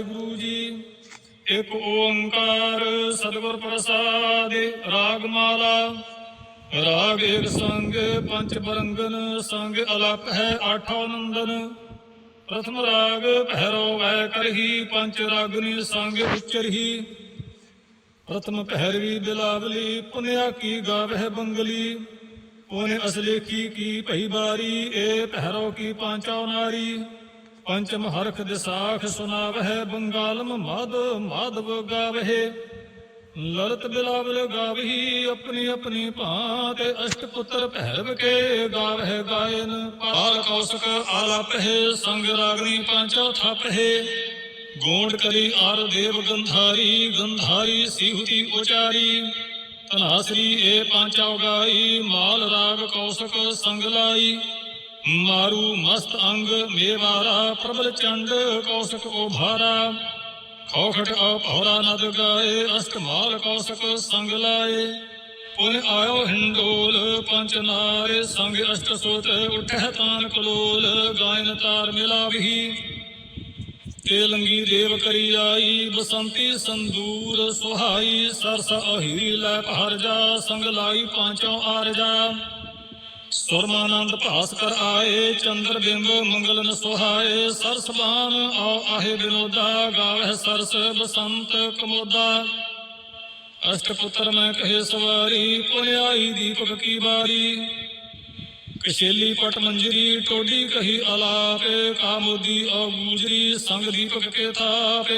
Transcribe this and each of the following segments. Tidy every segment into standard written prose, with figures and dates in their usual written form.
गुरु जी एक ओंकार सतगुर प्रसाद। राग माला राग एक संग पंच बरंगन संग अलप है आठों नंदन। प्रथम राग भैरव वै करही पंच रागनी संग उच्चरही। प्रथम भैरवी बिलावली पुन्या की गावह बंगली। पुन असलेखी की पही बारी ए भैरव की पांचौ नारी। पंचम हरख दिसाख सुनावह बंगालम माधव माधव गावहे। ललित बिलावल गावही अपनी अपनी भांत। अष्टपुत्र भैरव के गावह गायन पाल कौशक आलाप है संग रागनी पांचौ थप है। गोंड कली आर देव गंधारी गंधारी सिहुति उचारी। तनासरी ए पांचौ गाई माल राग कौशक संग लाई। मारू मस्त अंग मेवारा प्रबल चंड कौशक ओभारा। खौखट अपहरा नद गाए अष्टमाल कौशक संग लाए। पुन आयो हिंडोल पंच नारे संग अष्ट सोत उठह तान कलोल। गायन तार मिला भी तेलंगी देव करी आई। बसंती संदूर सुहाई सरस अहिरी लै पहर जा। संग लाई पांचों आरजा। सुरमानंद भास्कर आए चंद्र बिंब मंगलन सुहाए। सरस बान आओ आहे विनोदा गावह सरस बसंत कमोदा। अष्टपुत्र में कहे सवारी पुन आई दीपक की बारी। कशेली पट मंजरी टोडी कही अलाप। कामोदी और गुजरी संग दीपक के थाप।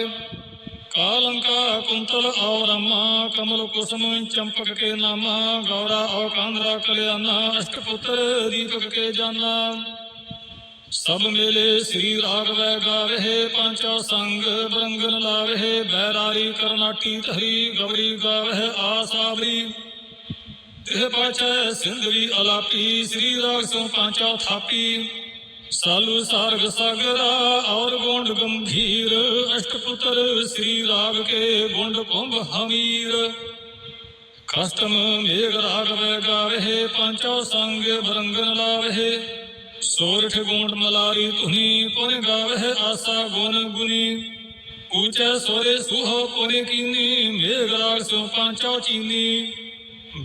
कालंका कुंतल और रमा कमल कुसुम चंपक के नामा। गौरा और कांद्रा कल्याणा अष्टपुत्र दीपक के जाना। सब मेले श्री राग वै गावे पांचौ संग बरंगन लावे। बैरारी करनाटी तहरी गौरी गावे आसावरी। तेह पाछै सिंधरी अलापी श्री राग सो पांचौ थापी। सालू सार्ग सागरा और गोंड गंभीर। अष्टपुत्र श्री राग के गोंड कुंभ हमीर। कष्टम मेघ राग वै गावे पांचौ संग बरंगन लावे। सोरठ गोंड मलारी तुनी पुन गावे आशा गुन गुनी। ऊंचे सोरे सुहो पुन कीनी मेघ राग सो पांचौ चीनी।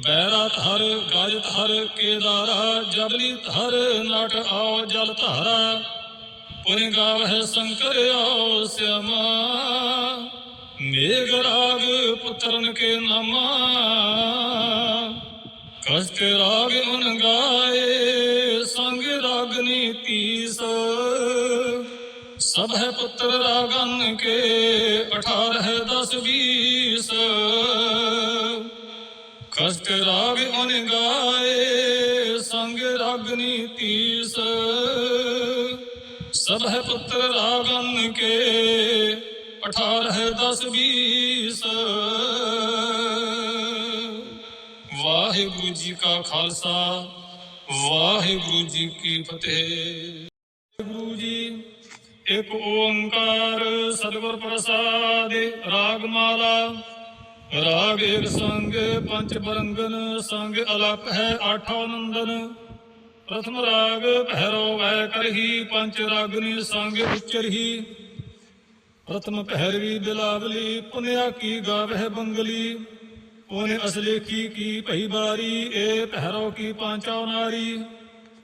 बैरा धर गज धर केदारा जबली धर नट आओ जल धारा। पुन गावह शंकर आओ श्यामा। मेघ राग पुत्रन के नामा। कष्ट राग उन गाए संग रागनी तीस। सब है पुत्र रागन के 18 10 20। कष्ट राग उन गाए संग रागनी तीस। सब है पुत्र रागन के 18 10 20। वाहिगुरु जी का खालसा वाहिगुरु जी की फतेह। गुरु जी एक ओंकार सतगुर प्रसाद। राग माला राग एक संग पंच बरंगन संग अलप है आठों नंदन। प्रथम राग भैरव वै करही पंच रागनी संग उच्चरही। प्रथम भैरवी बिलावली पुन्या की गावह बंगली। पुन असलेखी की पही बारी ए भैरव की पांचौ नारी।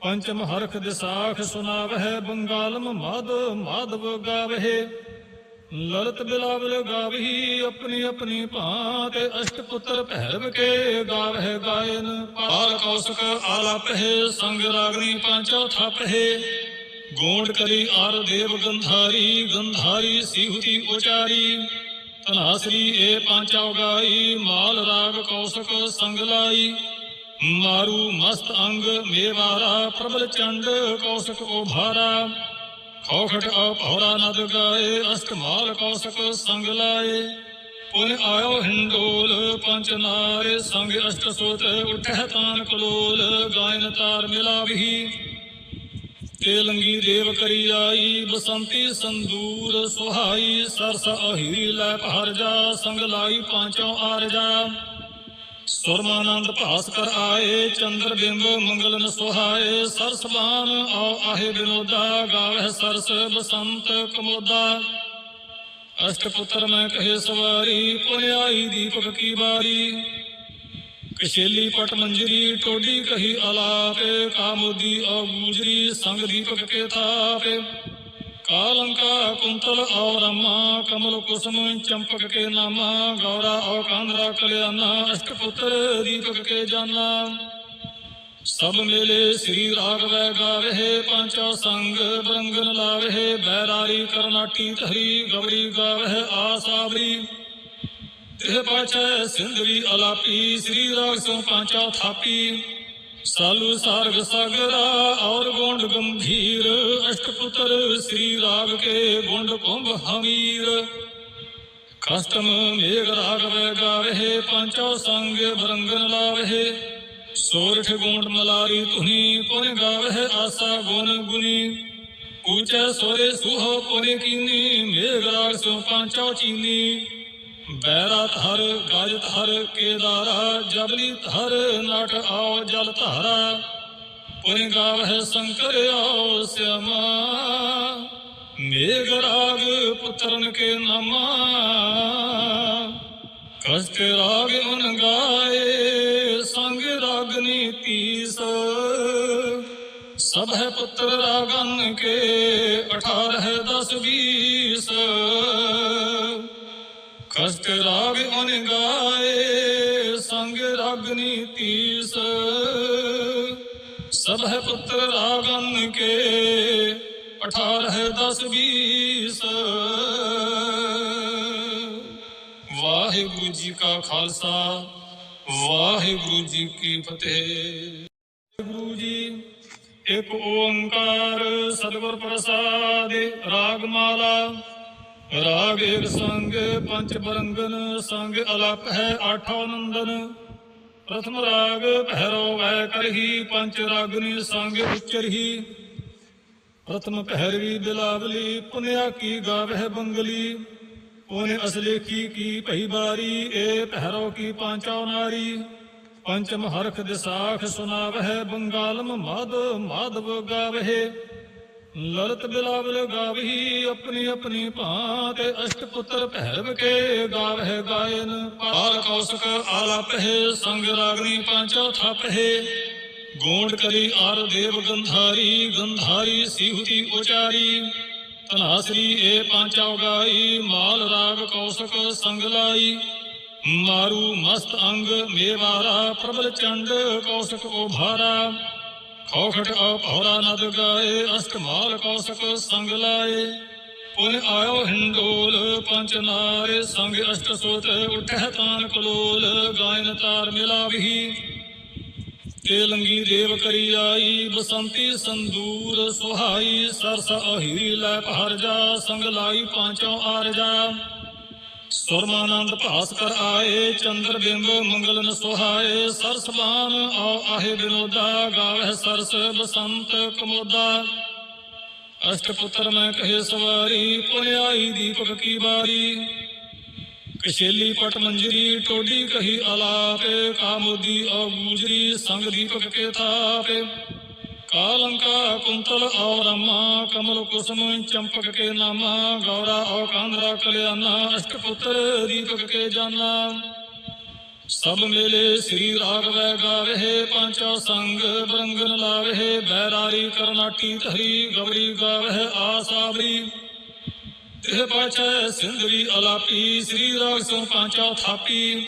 पंचम हरख दिसाख सुनावह बंगालम माधव माधव गावहे। ललित बिलावल गावही अपनी अपनी भांत। अष्टपुत्र भैरव के गावह गायन पाल कौशक आलाप है संग रागनी पांचौ थप है। गोंड कली आर देव गंधारी गंधारी सिहुति उचारी। तनासरी ए पांचौ गाई माल राग कौशक संग लाई। मारू मस्त अंग मेवारा प्रबल चंड कौशक ओभारा। खौखट अपहरा नद गाए अष्टमाल कौशक संग लाए। पुन आयो हिंडोल पंच नारे संग अष्ट सोत उठह तान कलोल। गायन तार मिला भी तेलंगी देव करी आई। बसंती संदूर सुहाई सरस अहिरी लै पहर जा। संग लाई पांचों आरजा। सुरमानंद भास्कर आए चंद्र बिंब मंगलन सुहाए। सरस बान आओ आहे विनोदा गावह सरस बसंत कमोदा। अष्टपुत्र मैं कहे सवारी, पुन आई दीपक की बारी। कशेली पट मंजरी, टोडी कही अलापे, कामोदी और गुजरी, संग दीपक के थापे। कालंका कुंतल और अम्मा, कमल कुसुम चंपक के नामा, गौरा और कांदरा कल्याणा, अष्टपुत्र दीपक के जाना। सब मेले श्री राघव गावे, पांचों संग बरंगन लावे। बैरारी करनाटी तहरी, गवरी गावे आसावरी। तेह पाछे सिंधरी अलापी, श्री राग सो पांचा थापी। सालू सार्ग सागरा और गोंड गंभीर, अष्टपुत्र श्री राग के गोंड कुंभ हमीर। कष्टम मेघ राघव गावे, पांचों संग बरंगन लावे। सोरठ गोंड मलारी तुही, पुन गावे आशा गुण गुनी। ऊंचे सोरे सुहो पुने कीनी, मेघराग सो पांचौ चीनी। बैरा थर गाज थर केदारा, जबली थर नाट आओ जल धारा। पुन गावे शंकर आओ श्यामा, मेघराग पुत्रन के नामा। कष्ट राग उन गाए, संग रागनी तीस। सब है पुत्र रागन के, 18 10 20। कष्ट राग उन गाए, संग रागनी तीस। सब है पुत्र रागन के, 18 10 20। वाहिगुरु जी का खालसा, वाहिगुरु जी की फतेह। गुरु जी एक ओंकार सतगुर प्रसाद, रागमाला। राग एक संग पंच बरंगन, संग अलप है आठों नंदन। प्रथम राग भैरव वै करही, पंच रागनी संग उच्चरही। प्रथम भैरवी बिलावली, पुण्या की गावह बंगली। पुन असलेखी की पही बारी, ए भैरव की पांचौ नारी। पंचम हरख दिसाख सुनावह, बंगालम माधव माधव गावहे। ललित बिलावल गावही, अपनी अपनी भांत। अष्टपुत्र भैरव के गावह गायन, पाल कौशक आलाप है। संग रागनी पांचौ थाप है। गोंड करी आर देव गंधारी, गंधारी सीहुति उचारी। तनासरी ए पांचौ गाई, माल राग कौशक संगलाई। मारू मस्त अंग मेवारा, प्रबल चंड कौशक ओभारा। खौखट अपहरा नद गाए, अष्टमाल कौशक संगलाए। पुन आयो हिंडोल पंच नारे, संग अष्ट सोत उठह तान कलोल। गायन तार मिलावही, तेलंगी देव करी आई। बसंती संदूर सुहाई, सरस अहिरी लै पहर जा। संग लाई पांचों आरजा। सुरमानंद भास कर आए, चंद्र बिंब मंगलन सुहाए। सरस बान आओ आहे विनोदा, गावह सरस बसंत कमोदा। अष्टपुत्र मैं कहे सवारी, पुन आई दीपक की बारी। कशेली पट मंजरी, टोडी कही अलापे। कामोदी और गुजरी, संग दीपक के थापे। कालंका कुंतल और अम्मा, कमल कुसुम चंपक के नामा। गौरा और कांदरा कल्याणा, अष्टपुत्र दीपक के जाना। सब मेले श्री राघव गावे, पांचों संग बरंगन लावे। बैरारी करनाटी तहरी, गवरी गावे आसावरी। तेह पाछे सिंधरी अलापी, श्री राग सो पांचा थापी।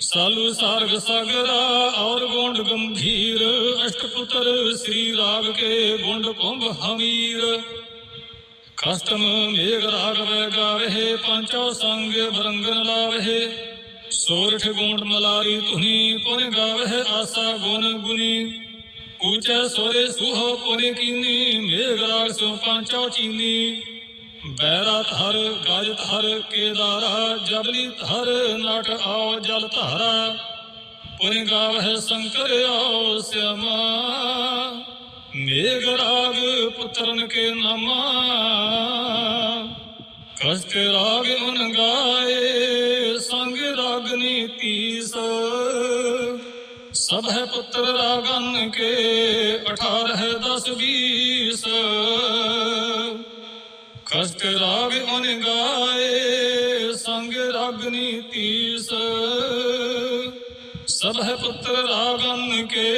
सालू सार्ग सागरा और गोंड गंभीर, अष्टपुत्र श्री राग के गोंड कुंभ हमीर। कष्टम मेघ राघव गावे, पांचों संग बरंगन लावे। सोरठ गोंड मलारी तुही, पुन गावे आशा गुण गुनी। ऊंचे सोरे सुहो पुने कीनी, मेघराग सो पांचौ चीनी। बैरा थर गाज थर केदारा, जबली थर नाट आओ जल धारा। पुन गावह शंकर आओ श्यामा, मेघराग पुत्रन के नामा। कष्ट राग उन गाए, संग रागनी तीस। सब है पुत्र रागन के, 18 10 20। खस्ट राग अन गाए संग रागनी तीस सब है पुत्र रागन के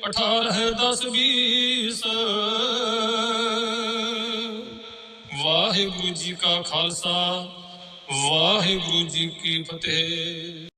18 10 20 वाहिगुरु जी का खालसा वाहिगुरु जी की फतेह।